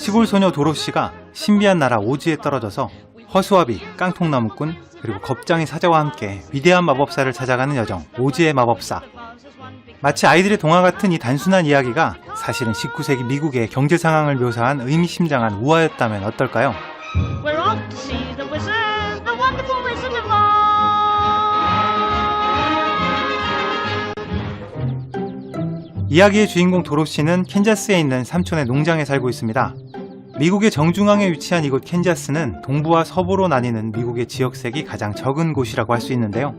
시골 소녀 도로시가 신비한 나라 오즈에 떨어져서 허수아비, 깡통나무꾼, 그리고 겁쟁이 사자와 함께 위대한 마법사를 찾아가는 여정, 오즈의 마법사. 마치 아이들의 동화 같은 이 단순한 이야기가 사실은 19세기 미국의 경제 상황을 묘사한 의미심장한 우화였다면 어떨까요? We're off to see the wizard, the wonderful Wizard of Oz. 이야기의 주인공 도로시는 캔자스에 있는 삼촌의 농장에 살고 있습니다. 미국의 정중앙에 위치한 이곳 캔자스는 동부와 서부로 나뉘는 미국의 지역색이 가장 적은 곳이라고 할 수 있는데요.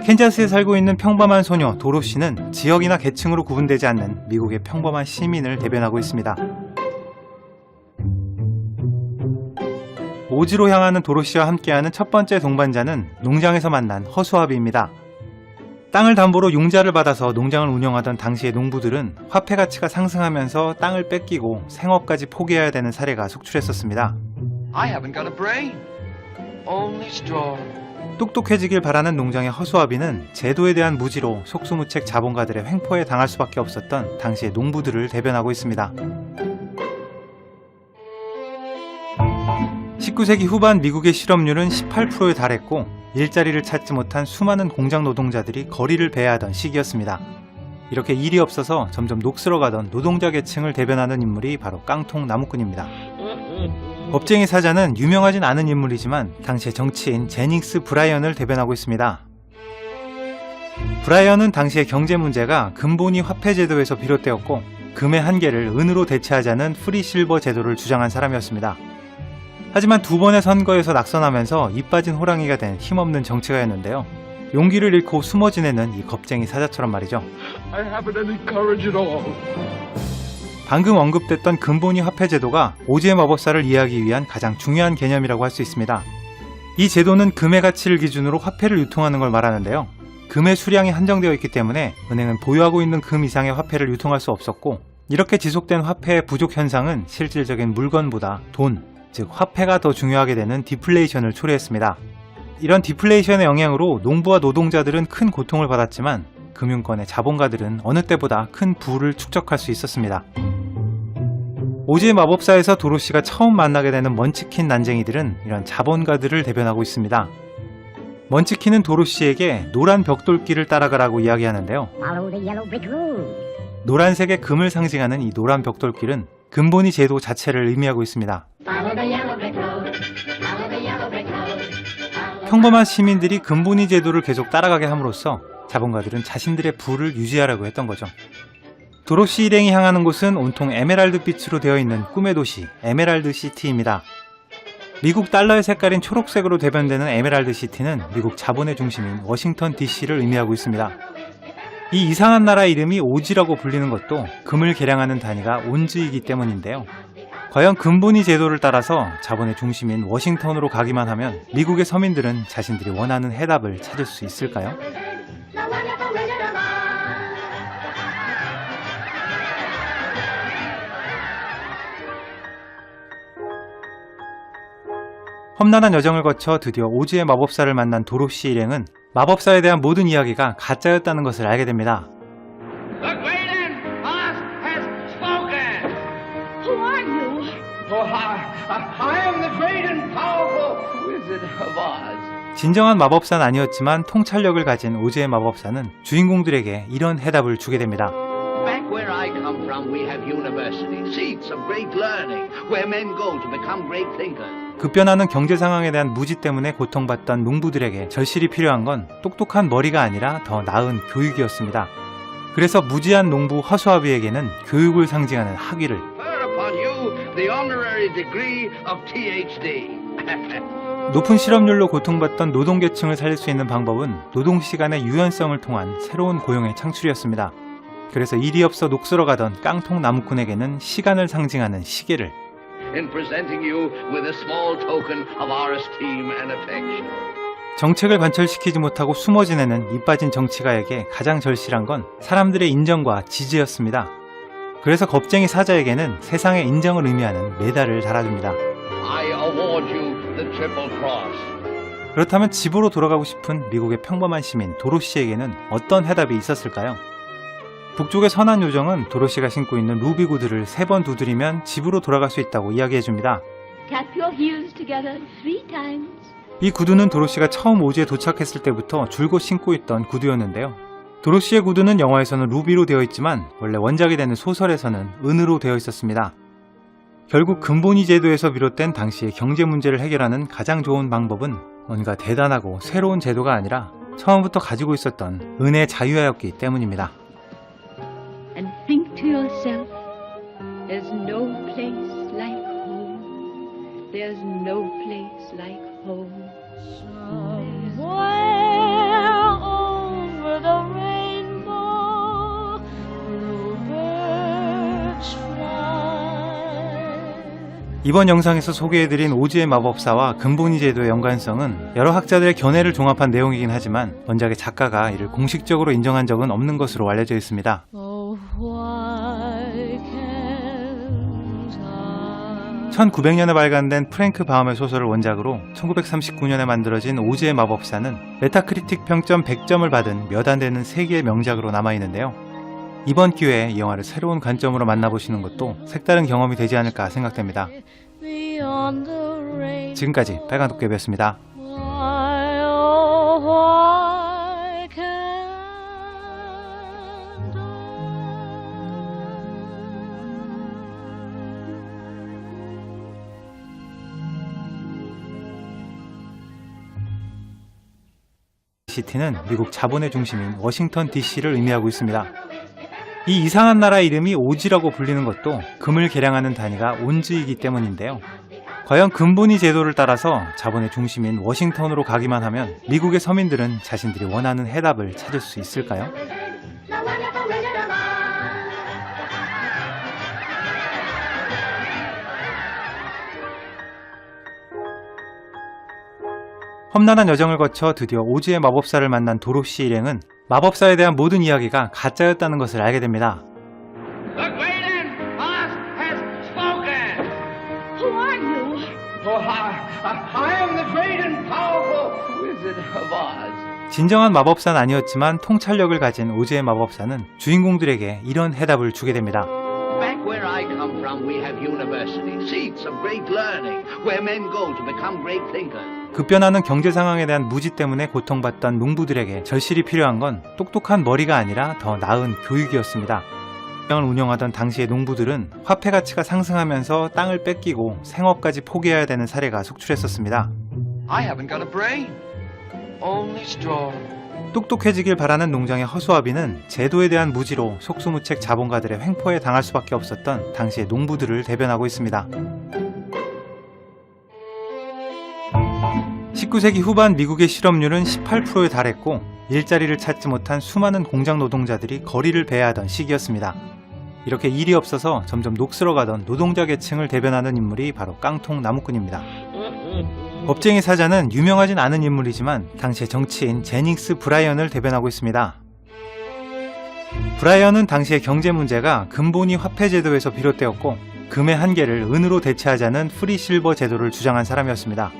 캔자스에 살고 있는 평범한 소녀 도로시는 지역이나 계층으로 구분되지 않는 미국의 평범한 시민을 대변하고 있습니다. 오즈로 향하는 도로시와 함께하는 첫 번째 동반자는 농장에서 만난 허수아비입니다. 땅을 담보로 융자를 받아서 농장을 운영하던 당시의 농부들은 화폐 가치가 상승하면서 땅을 뺏기고 생업까지 포기해야 되는 사례가 속출했었습니다. I haven't got a brain. Only straw. 똑똑해지길 바라는 농장의 허수아비는 제도에 대한 무지로 속수무책 자본가들의 횡포에 당할 수밖에 없었던 당시의 농부들을 대변하고 있습니다. 19세기 후반 미국의 실업률은 18%에 달했고 일자리를 찾지 못한 수많은 공장 노동자들이 거리를 베야하던 시기였습니다. 이렇게 일이 없어서 점점 녹슬어가던 노동자 계층을 대변하는 인물이 바로 깡통 나무꾼입니다. 겁쟁이 사자는 유명하진 않은 인물이지만 당시의 정치인 제닉스 브라이언을 대변하고 있습니다. 브라이언은 당시의 경제 문제가 금본위 화폐 제도에서 비롯되었고 금의 한계를 은으로 대체하자는 프리실버 제도를 주장한 사람이었습니다. 하지만 두 번의 선거에서 낙선하면서 이빠진 호랑이가 된 힘없는 정치가였는데요. 용기를 잃고 숨어 지내는 이 겁쟁이 사자처럼 말이죠. I haven't any courage at all. 방금 언급됐던 금본위 화폐 제도가 오즈의 마법사를 이해하기 위한 가장 중요한 개념이라고 할 수 있습니다. 이 제도는 금의 가치를 기준으로 화폐를 유통하는 걸 말하는데요. 금의 수량이 한정되어 있기 때문에 은행은 보유하고 있는 금 이상의 화폐를 유통할 수 없었고, 이렇게 지속된 화폐의 부족 현상은 실질적인 물건보다 돈, 즉 화폐가 더 중요하게 되는 디플레이션을 초래했습니다. 이런 디플레이션의 영향으로 농부와 노동자들은 큰 고통을 받았지만 금융권의 자본가들은 어느 때보다 큰 부를 축적할 수 있었습니다. 오즈의 마법사에서 도로시가 처음 만나게 되는 먼치킨 난쟁이들은 이런 자본가들을 대변하고 있습니다. 먼치킨은 도로시에게 노란 벽돌길을 따라가라고 이야기하는데요. 노란색의 금을 상징하는 이 노란 벽돌길은 금본위 제도 자체를 의미하고 있습니다. 평범한 시민들이 금본위 제도를 계속 따라가게 함으로써 자본가들은 자신들의 부를 유지하려고 했던 거죠. 도로시 일행이 향하는 곳은 온통 에메랄드 빛으로 되어 있는 꿈의 도시 에메랄드 시티입니다. 미국 달러의 색깔인 초록색으로 대변되는 에메랄드 시티는 미국 자본의 중심인 워싱턴 DC를 의미하고 있습니다. 이 이상한 나라 이름이 오즈라고 불리는 것도 금을 계량하는 단위가 온즈이기 때문인데요. 과연 금본위 제도를 따라서 자본의 중심인 워싱턴으로 가기만 하면 미국의 서민들은 자신들이 원하는 해답을 찾을 수 있을까요? 험난한 여정을 거쳐 드디어 오즈의 마법사를 만난 도로시 일행은 마법사에 대한 모든 이야기가 가짜였다는 것을 알게 됩니다. The great and Oz has spoken. Who are you? Oh, I am the great and powerful Wizard of Oz. 진정한 마법사는 아니었지만 통찰력을 가진 오즈의 마법사는 주인공들에게 이런 해답을 주게 됩니다. Back where I come from, we have universities, seats of great learning, where men go to become great thinkers. 급변하는 경제 상황에 대한 무지 때문에 고통받던 농부들에게 절실히 필요한 건 똑똑한 머리가 아니라 더 나은 교육이었습니다. 그래서 무지한 농부 허수아비에게는 교육을 상징하는 학위를, Confer upon you the honorary degree of THD. 높은 실업률로 고통받던 노동계층을 살릴 수 있는 방법은 노동시간의 유연성을 통한 새로운 고용의 창출이었습니다. 그래서 일이 없어 녹슬어가던 깡통 나무꾼에게는 시간을 상징하는 시계를, In presenting you with a small token of our esteem and affection. 정책을 관철시키지 못하고 숨어 지내는 이빠진 정치가에게 가장 절실한 건 사람들의 인정과 지지였습니다. 그래서 겁쟁이 사자에게는 세상의 인정을 의미하는 메달을 달아줍니다. I award you the Triple Cross. 그렇다면 집으로 돌아가고 싶은 미국의 평범한 시민 도로시에게는 어떤 해답이 있었을까요? 북쪽의 선한 요정은 도로시가 신고 있는 루비 구두를 3번 두드리면 집으로 돌아갈 수 있다고 이야기해줍니다. Tap your heels together 3 times. 이 구두는 도로시가 처음 오지에 도착했을 때부터 줄곧 신고 있던 구두였는데요. 도로시의 구두는 영화에서는 루비로 되어 있지만 원래 원작이 되는 소설에서는 은으로 되어 있었습니다. 결국 근본이 제도에서 비롯된 당시의 경제 문제를 해결하는 가장 좋은 방법은 뭔가 대단하고 새로운 제도가 아니라 처음부터 가지고 있었던 은의 자유화였기 때문입니다. And think to yourself, there's no place like home. There's no place like home. Somewhere over the rainbow, bluebirds fly. 이번 영상에서 소개해드린 오즈의 마법사와 근본이 제도의 연관성은 여러 학자들의 견해를 종합한 내용이긴 하지만 원작의 작가가 이를 공식적으로 인정한 적은 없는 것으로 알려져 있습니다. Oh, why can't I? 1900년에 발간된 프랭크 바움의 소설을 원작으로 1939년에 만들어진 오즈의 마법사는 메타크리틱 평점 100점을 받은 몇 안 되는 세계의 명작으로 남아있는데요. 이번 기회에 이 영화를 새로운 관점으로 만나보시는 것도 색다른 경험이 되지 않을까 생각됩니다. Beyond the rain. 지금까지 빨간도깨비였습니다. Why, oh, why can't I? 시티는 미국 자본의 중심인 워싱턴 DC를 의미하고 있습니다. 이 이상한 나라 이름이 오지라고 불리는 것도 금을 계량하는 단위가 온즈이기 때문인데요. 과연 근본이 제도를 따라서 자본의 중심인 워싱턴으로 가기만 하면 미국의 서민들은 자신들이 원하는 해답을 찾을 수 있을까요? 험난한 여정을 거쳐 드디어 오즈의 마법사를 만난 도로시 일행은 마법사에 대한 모든 이야기가 가짜였다는 것을 알게 됩니다. The great and Oz has spoken! Who are you? Oh, I am the great and powerful Wizard of Oz. 진정한 마법사는 아니었지만 통찰력을 가진 오즈의 마법사는 주인공들에게 이런 해답을 주게 됩니다. Back where I come from, we have universities, seats of great learning, where men go to become great thinkers. 급변하는 경제 상황에 대한 무지 때문에 고통받던 농부들에게 절실히 필요한 건 똑똑한 머리가 아니라 더 나은 교육이었습니다. 땅을 운영하던 당시의 농부들은 화폐 가치가 상승하면서 땅을 뺏기고 생업까지 포기해야 되는 사례가 속출했었습니다. I haven't got a brain. Only straw. 똑똑해지길 바라는 농장의 허수아비는 제도에 대한 무지로 속수무책 자본가들의 횡포에 당할 수밖에 없었던 당시의 농부들을 대변하고 있습니다. 19세기 후반 미국의 실업률은 18%에 달했고 일자리를 찾지 못한 수많은 공장 노동자들이 거리를 베야하던 시기였습니다. 이렇게 일이 없어서 점점 녹슬어가던 노동자 계층을 대변하는 인물이 바로 깡통 나무꾼입니다. 겁쟁이 사자는 유명하진 않은 인물이지만 당시의 정치인 제닝스 브라이언을 대변하고 있습니다. 브라이언은 당시의 경제 문제가 근본이 화폐 제도에서 비롯되었고 금의 한계를 은으로 대체하자는 프리실버 제도를 주장한 사람이었습니다.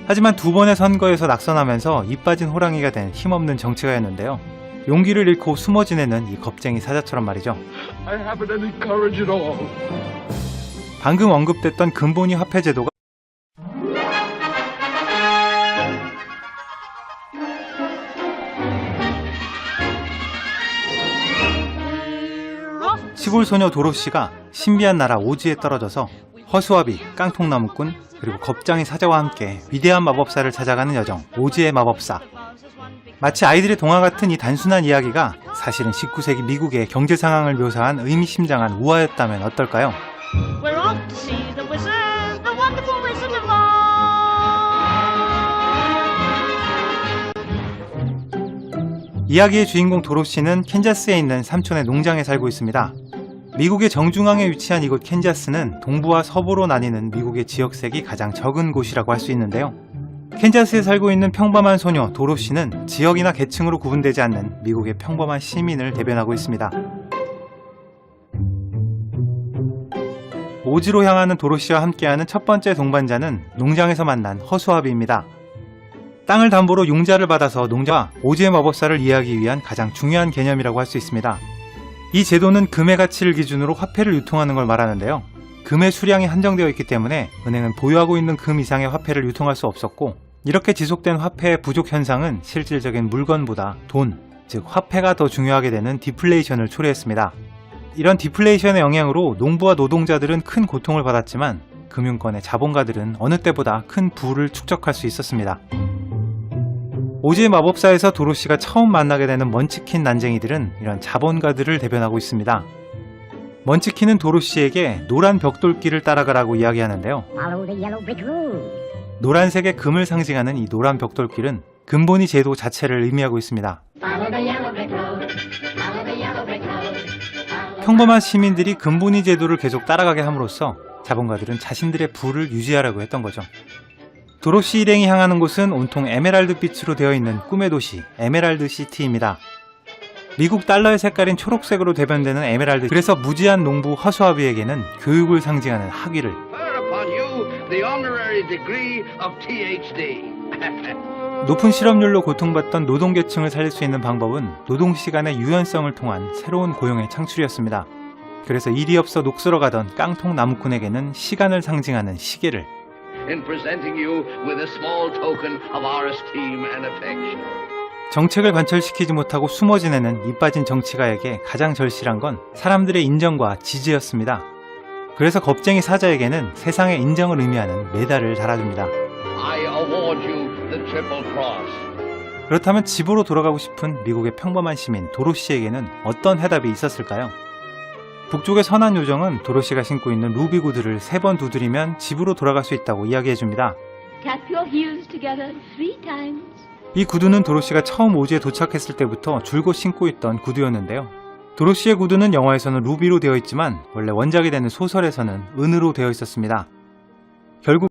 하지만 2번의 선거에서 낙선하면서 입 빠진 호랑이가 된 힘없는 정치가였는데요. 용기를 잃고 숨어 지내는 이 겁쟁이 사자처럼 말이죠. I haven't any courage at all. 방금 언급됐던 근본이 화폐 제도가 시골 소녀 도로시가 신비한 나라 오지에 떨어져서 허수아비, 깡통나무꾼, 그리고 겁쟁이 사자와 함께 위대한 마법사를 찾아가는 여정, 오즈의 마법사. 마치 아이들의 동화 같은 이 단순한 이야기가 사실은 19세기 미국의 경제 상황을 묘사한 의미심장한 우화였다면 어떨까요? We're off to see the wizard, the wonderful Wizard of Oz. 이야기의 주인공 도로시는 캔자스에 있는 삼촌의 농장에 살고 있습니다. 미국의 정중앙에 위치한 이곳 캔자스는 동부와 서부로 나뉘는 미국의 지역색이 가장 적은 곳이라고 할 수 있는데요. 캔자스에 살고 있는 평범한 소녀 도로시는 지역이나 계층으로 구분되지 않는 미국의 평범한 시민을 대변하고 있습니다. 오지로 향하는 도로시와 함께하는 첫 번째 동반자는 농장에서 만난 허수아비입니다. 땅을 담보로 융자를 받아서 농자와 오즈의 마법사를 이해하기 위한 가장 중요한 개념이라고 할 수 있습니다. 이 제도는 금의 가치를 기준으로 화폐를 유통하는 걸 말하는데요. 금의 수량이 한정되어 있기 때문에 은행은 보유하고 있는 금 이상의 화폐를 유통할 수 없었고, 이렇게 지속된 화폐의 부족 현상은 실질적인 물건보다 돈, 즉 화폐가 더 중요하게 되는 디플레이션을 초래했습니다. 이런 디플레이션의 영향으로 농부와 노동자들은 큰 고통을 받았지만 금융권의 자본가들은 어느 때보다 큰 부를 축적할 수 있었습니다. 오즈의 마법사에서 도로시가 처음 만나게 되는 먼치킨 난쟁이들은 이런 자본가들을 대변하고 있습니다. 먼치킨은 도로시에게 노란 벽돌길을 따라가라고 이야기하는데요. Follow the yellow brick road. 노란색의 금을 상징하는 이 노란 벽돌길은 금본위 제도 자체를 의미하고 있습니다. Follow the yellow brick road. Follow the yellow brick road. 평범한 시민들이 금본위 제도를 계속 따라가게 함으로써 자본가들은 자신들의 부를 유지하려고 했던 거죠. 도로시 일행이 향하는 곳은 온통 에메랄드 빛으로 되어 있는 꿈의 도시 에메랄드 시티입니다. 미국 달러의 색깔인 초록색으로 대변되는 에메랄드, 그래서 무지한 농부 허수아비에게는 교육을 상징하는 학위를, Confer upon you the honorary degree of THD. 높은 실업률로 고통받던 노동계층을 살릴 수 있는 방법은 노동시간의 유연성을 통한 새로운 고용의 창출이었습니다. 그래서 일이 없어 녹슬어가던 깡통 나무꾼에게는 시간을 상징하는 시계를, In presenting you with a small token of our esteem and affection. 정책을 관철시키지 못하고 숨어 지내는 이빠진 정치가에게 가장 절실한 건 사람들의 인정과 지지였습니다. 그래서 겁쟁이 사자에게는 세상의 인정을 의미하는 메달을 달아줍니다. I award you the Triple Cross. 그렇다면 집으로 돌아가고 싶은 미국의 평범한 시민 도로시에게는 어떤 해답이 있었을까요? 북쪽의 선한 요정은 도로시가 신고 있는 루비 구두를 3번 두드리면 집으로 돌아갈 수 있다고 이야기해줍니다. Tap your heels together 3 times. 이 구두는 도로시가 처음 오즈에 도착했을 때부터 줄곧 신고 있던 구두였는데요. 도로시의 구두는 영화에서는 루비로 되어 있지만 원래 원작이 되는 소설에서는 은으로 되어 있었습니다. 결국